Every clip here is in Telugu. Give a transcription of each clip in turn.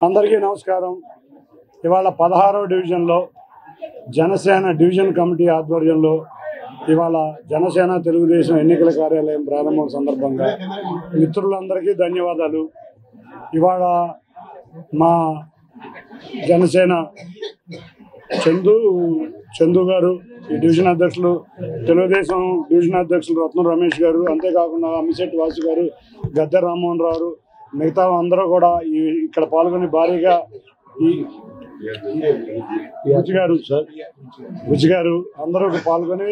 అందరికీ నమస్కారం. ఇవాళ 16వ డివిజన్లో జనసేన డివిజన్ కమిటీ ఆధ్వర్యంలో ఇవాళ జనసేన తెలుగుదేశం ఎన్నికల కార్యాలయం ప్రారంభం సందర్భంగా మిత్రులందరికీ ధన్యవాదాలు. ఇవాళ మా జనసేన చందు గారు ఈ డివిజన్ అధ్యక్షులు, తెలుగుదేశం డివిజన్ అధ్యక్షులు రత్నం రమేష్ గారు, అంతేకాకుండా అమ్మిశెట్టి వాసు గారు, గద్దె రామ్మోహన్ రావు, మిగతా అందరూ కూడా ఇక్కడ పాల్గొని భారీగా ఈ బుజ్జి గారు అందరూ పాల్గొని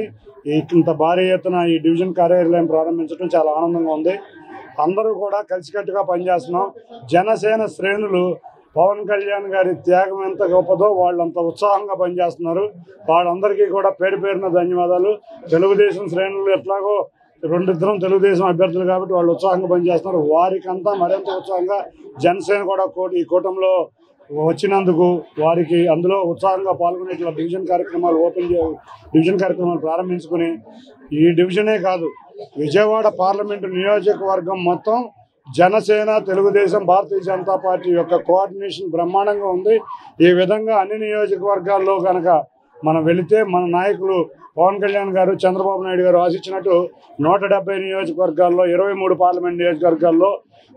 ఇంత భారీ ఎత్తున ఈ డివిజన్ కార్యాలయం ప్రారంభించడం చాలా ఆనందంగా ఉంది. అందరూ కూడా కలిసికట్టుగా పనిచేస్తున్నాం. జనసేన శ్రేణులు పవన్ కళ్యాణ్ గారి త్యాగం ఎంత గొప్పదో వాళ్ళంత ఉత్సాహంగా పనిచేస్తున్నారు. వాళ్ళందరికీ కూడా పేరు పేరున ధన్యవాదాలు. తెలుగుదేశం శ్రేణులు ఎట్లాగో రెండిద్దరం తెలుగుదేశం అభ్యర్థులు కాబట్టి వాళ్ళు ఉత్సాహంగా పనిచేస్తున్నారు. వారికంతా మరింత ఉత్సాహంగా జనసేన కూడా ఈ కూటమిలో వచ్చినందుకు వారికి అందులో ఉత్సాహంగా పాల్గొనే ఇట్లా డివిజన్ కార్యక్రమాలు ప్రారంభించుకుని ఈ డివిజనే కాదు విజయవాడ పార్లమెంటు నియోజకవర్గం మొత్తం జనసేన తెలుగుదేశం భారతీయ జనతా పార్టీ యొక్క కోఆర్డినేషన్ బ్రహ్మాండంగా ఉంది. ఈ విధంగా అన్ని నియోజకవర్గాల్లో కనుక మనం వెళితే మన నాయకులు పవన్ కళ్యాణ్ గారు, చంద్రబాబు నాయుడు గారు ఆశించినట్టు 170 నియోజకవర్గాల్లో 23 పార్లమెంట్ నియోజకవర్గాల్లో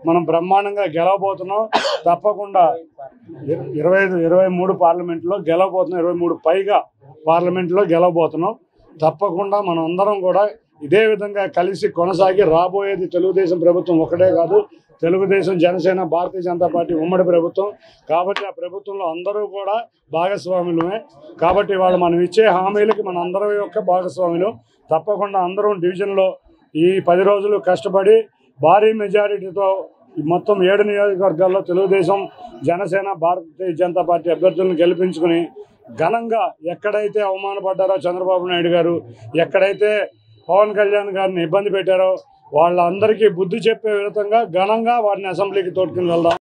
మనం బ్రహ్మాండంగా గెలవబోతున్నాం. తప్పకుండా 23 పార్లమెంట్లో గెలవబోతున్నాం. 23 పైగా పార్లమెంట్లో గెలవబోతున్నాం. తప్పకుండా మనం అందరం కూడా ఇదే విధంగా కలిసి కొనసాగి రాబోయేది తెలుగుదేశం ప్రభుత్వం ఒకటే కాదు, తెలుగుదేశం జనసేన భారతీయ జనతా పార్టీ ఉమ్మడి ప్రభుత్వం కాబట్టి ఆ ప్రభుత్వంలో అందరూ కూడా భాగస్వాములమే. కాబట్టి వాళ్ళు మనం ఇచ్చే హామీలకి మన అందరం యొక్క భాగస్వాములు. తప్పకుండా అందరం డివిజన్లో ఈ 10 రోజులు కష్టపడి భారీ మెజారిటీతో మొత్తం 7 నియోజకవర్గాల్లో తెలుగుదేశం జనసేన భారతీయ జనతా పార్టీ అభ్యర్థులను గెలిపించుకుని ఘనంగా ఎక్కడైతే అవమానపడ్డారో చంద్రబాబు నాయుడు గారు, ఎక్కడైతే పవన్ కళ్యాణ్ గారిని ఇబ్బంది పెట్టారో వాళ్ళందరికీ బుద్ధి చెప్పే విధంగా ఘనంగా వారిని అసెంబ్లీకి తోడుకుని వెళ్దాం.